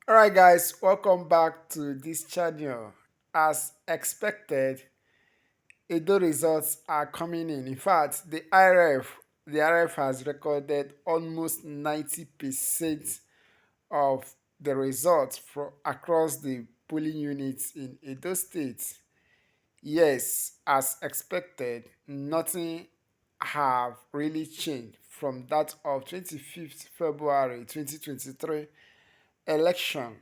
Alright guys, welcome back to this channel. As expected, Edo results are coming in. In fact, the RF has recorded almost 90% of the results across the polling units in Edo State. Yes, as expected, nothing have really changed from that of 25th February 2023 election.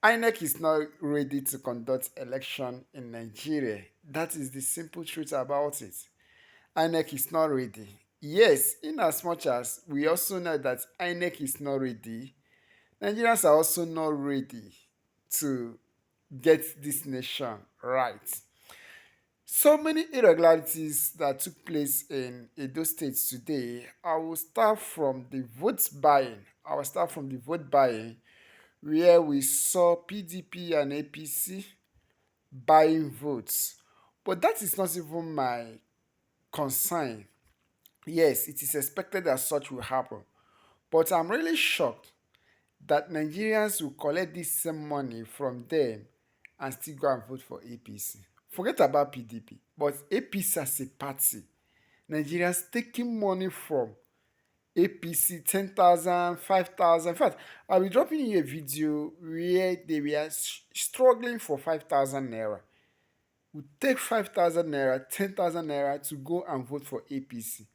INEC is not ready to conduct election in Nigeria. That is the simple truth about it. INEC is not ready. Yes, in as much as we also know that INEC is not ready, Nigerians are also not ready to get this nation right. So many irregularities that took place in Edo State today. I will start from the vote buying. Where we saw PDP and APC buying votes. But that is not even my concern. Yes, it is expected that such will happen. But I'm really shocked that Nigerians will collect this same money from them and still go and vote for APC. Forget about PDP, but APC as a party, Nigerians taking money from APC 10,000, 5,000. In fact, I'll be dropping you a video where they were struggling for 5,000 naira. We take 5,000 naira, 10,000 naira to go and vote for APC.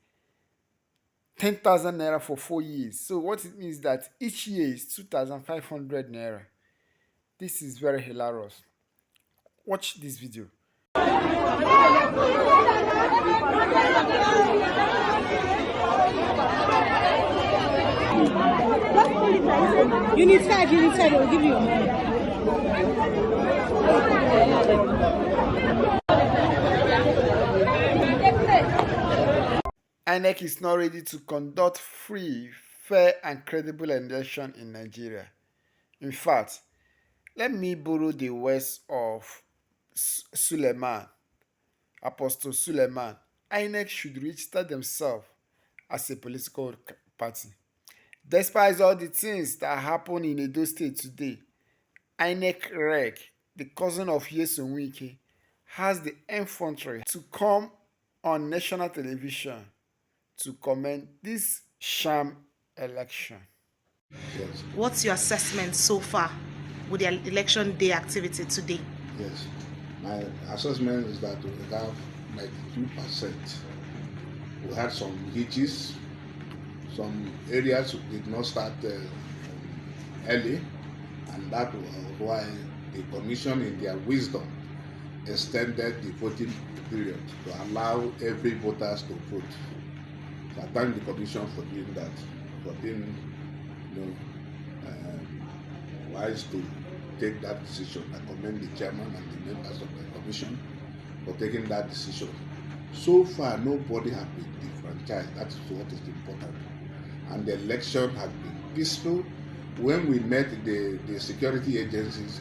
10,000 naira for 4 years. So what it means that each year is 2,500 naira. This is very hilarious. Watch this video. Unit 5, they will give you your money. INEC is not ready to conduct free, fair, and credible election in Nigeria. In fact, let me borrow the words of Suleiman, Apostle Suleiman. INEC should register themselves as a political party. Despite all the things that happen in Edo State today, INEC Reg, the cousin of Yeson Wike, has the infantry to come on national television to comment this sham election. Yes. What's your assessment so far with the election day activity today? Yes. My assessment is that we have 92%. We had some hitches. Some areas did not start early, and that was why the commission, in their wisdom, extended the voting period to allow every voters to vote. So I thank the commission for doing that, for being wise to take that decision. I commend the chairman and the members of the commission for taking that decision. So far, nobody has been defranchised. That is what is important. And the election has been peaceful. When we met the security agencies,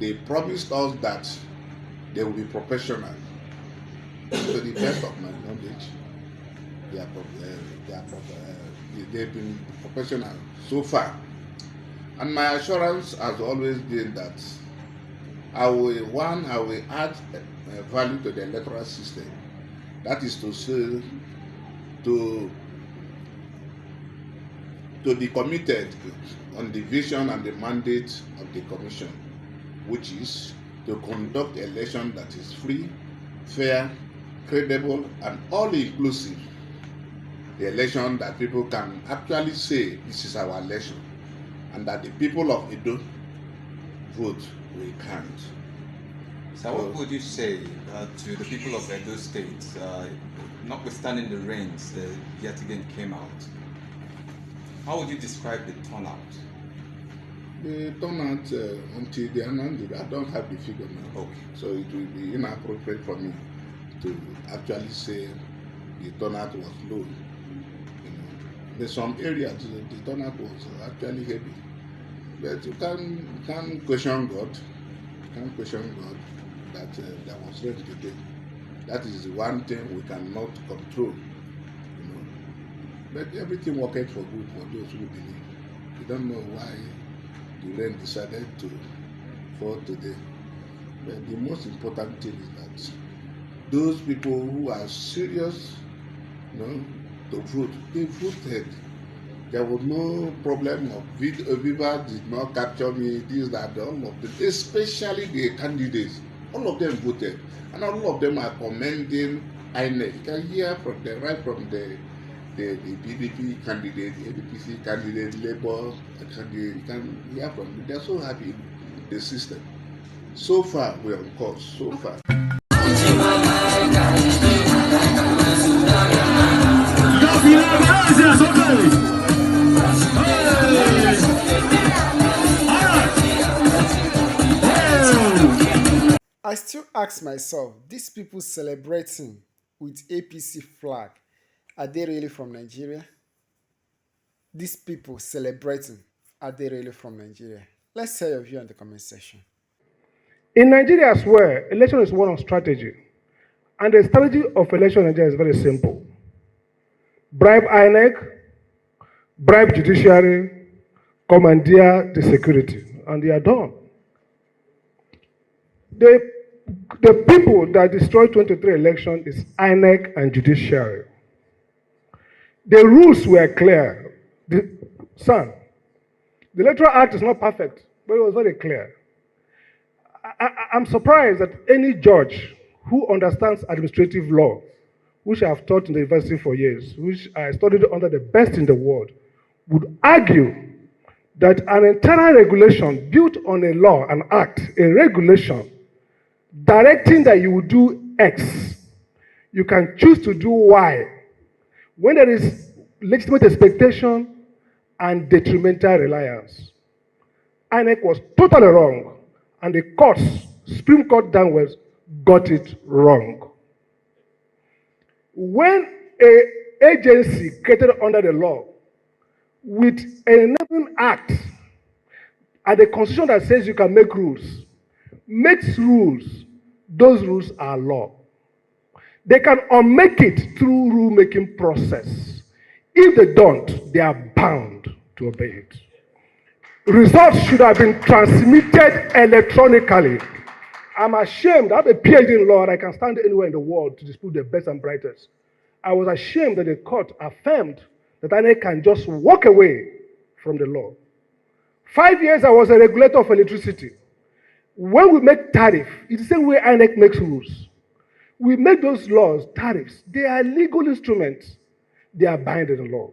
they promised us that they will be professional. To the best of my knowledge, they've been professional so far. And my assurance has always been that I will add value to the electoral system. That is to say, to be committed on the vision and the mandate of the commission, which is to conduct election that is free, fair, credible, and all-inclusive. The election that people can actually say, this is our election, and that the people of Edo vote will count. So what would you say to the people of Edo State, notwithstanding the rains that yet again came out? How would you describe the turnout? The turnout, until the announcement, I don't have the figure now. Okay. So it will be inappropriate for me to actually say the turnout was low. In some areas, the turnout was actually heavy. But you can question God. You can question God that there was rain today. That is one thing we cannot control. But everything worked for good for those who believe. We don't know why the rain decided to fall today. But the most important thing is that those people who are serious, to vote, they voted. There was no problem of Viva did not capture me, this, that, all of them, especially the candidates. All of them voted. And all of them are commending INEC. You can hear from the right from the PDP candidate, the ADPC candidate, Labour candidate. You can hear from them. They're so happy with the system. So far, we're on course. So far. I still ask myself, these people celebrating with APC flag, are they really from Nigeria? These people celebrating, are they really from Nigeria? Let's hear your view in the comment section. In Nigeria as well, election is one of strategy. And the strategy of election in Nigeria is very simple. Bribe INEC, bribe judiciary, commandeer the security, and they are done. The people that destroyed 23 election is INEC and judiciary. The rules were clear. The Electoral Act is not perfect, but it was very clear. I'm surprised that any judge who understands administrative law, which I have taught in the university for years, which I studied under the best in the world, would argue that an internal regulation built on a law, an act, a regulation, directing that you will do X, you can choose to do Y, when there is legitimate expectation and detrimental reliance. INEC was totally wrong, and the courts, Supreme Court downwards, got it wrong. When an agency created under the law with an enabling act and a constitution that says you can make rules, makes rules, those rules are law. They can unmake it through rulemaking process. If they don't, they are bound to obey it. Results should have been transmitted electronically. I'm ashamed. I have a PhD in law and I can stand anywhere in the world to dispute the best and brightest. I was ashamed that the court affirmed that INEC can just walk away from the law. 5 years I was a regulator of electricity. When we make tariff, it's the same way INEC makes rules. We make those laws, tariffs. They are legal instruments. They are binding in law.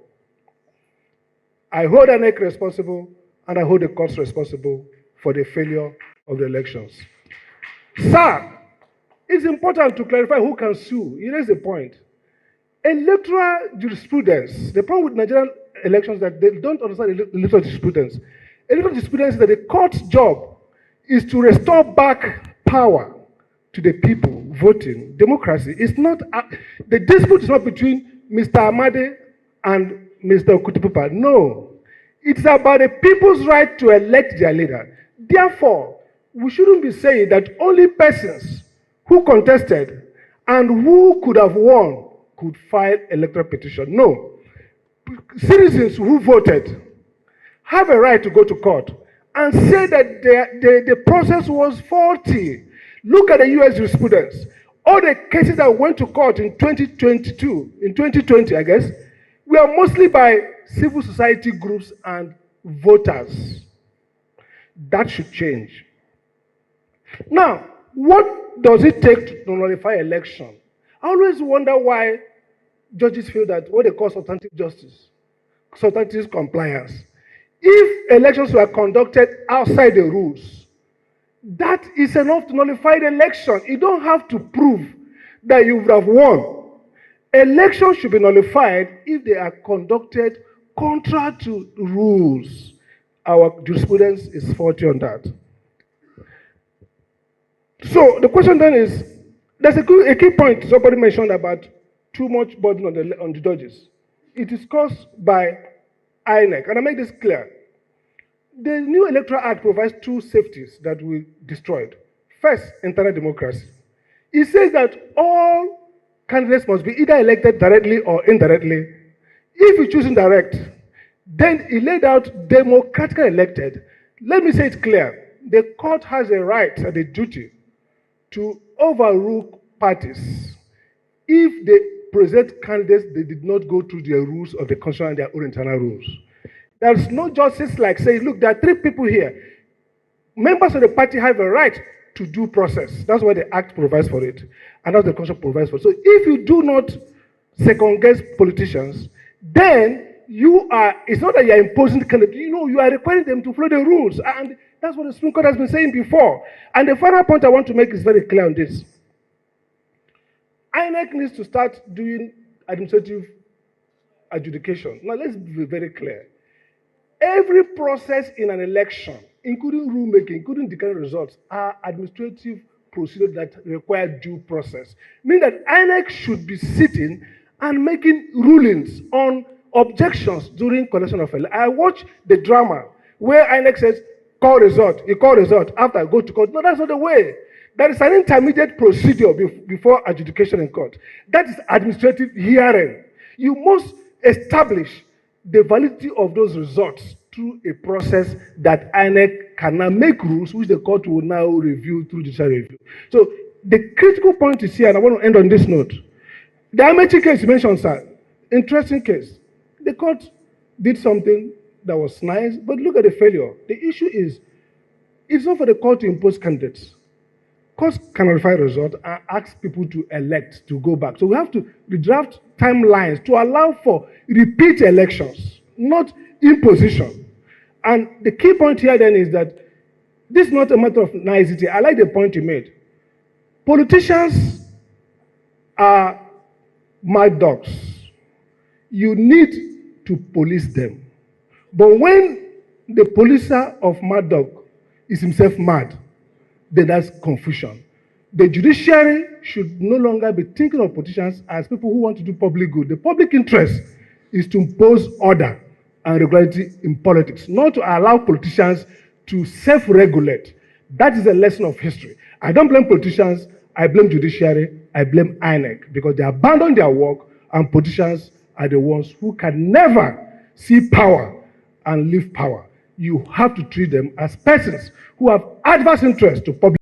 I hold INEC responsible and I hold the courts responsible for the failure of the elections. Sir, it's important to clarify who can sue. You raise the point. Electoral jurisprudence, the problem with Nigerian elections is that they don't understand electoral jurisprudence. Electoral jurisprudence is that the court's job is to restore back power to the people voting. Democracy is not, the dispute is not between Mr. Amade and Mr. Okutipupa. No. It's about the people's right to elect their leader. Therefore, we shouldn't be saying that only persons who contested and who could have won could file electoral petition. No. Citizens who voted have a right to go to court and say that the process was faulty. Look at the US jurisprudence. All the cases that went to court in 2020, I guess, were mostly by civil society groups and voters. That should change. Now, what does it take to nullify election? I always wonder why judges feel that what they call substantive justice, substantive compliance. If elections were conducted outside the rules, that is enough to nullify the election. You don't have to prove that you would have won. Elections should be nullified if they are conducted contrary to rules. Our jurisprudence is faulty on that. So the question then is, there's a key point somebody mentioned about too much burden on the judges. It is caused by INEC, and I make this clear. The new Electoral Act provides two safeties that we destroyed. First, internal democracy. It says that all candidates must be either elected directly or indirectly. If you choose indirect, then it laid out democratically elected. Let me say it clear. The court has a right and a duty to overrule parties if they present candidates they did not go through their rules of the constitution and their own internal rules. There's no justice like saying, look, there are 3 people here. Members of the party have a right to due process. That's what the Act provides for it, and that's what the Constitution provides for. So if you do not second guess politicians, then it's not that you're imposing the candidate, you are requiring them to follow the rules. And that's what the Supreme Court has been saying before. And the final point I want to make is very clear on this. INEC needs to start doing administrative adjudication. Now, let's be very clear. Every process in an election, including rulemaking, including declaring results, are administrative procedures that require due process. Meaning that INEC should be sitting and making rulings on objections during collection of elections. I watch the drama where INEC says, call result, you call result, after I go to court. No, that's not the way. There is an intermediate procedure before adjudication in court. That is administrative hearing. You must establish the validity of those results through a process that INEC can now make rules, which the court will now review through judicial review. So the critical point is here, and I want to end on this note. The Amechi case you mentioned, sir, interesting case. The court did something that was nice, but look at the failure. The issue is, it's not for the court to impose candidates. Courts can verify results and ask people to elect, to go back. So we have to redraft timelines to allow for repeat elections, not imposition. And the key point here then is that this is not a matter of nicety. I like the point you made. Politicians are mad dogs. You need to police them. But when the policer of mad dog is himself mad, then that's confusion. The judiciary should no longer be thinking of politicians as people who want to do public good. The public interest is to impose order and regularity in politics, not to allow politicians to self-regulate. That is a lesson of history. I don't blame politicians, I blame judiciary, I blame INEC, because they abandon their work, and politicians are the ones who can never see power and leave power. You have to treat them as persons who have adverse interest to public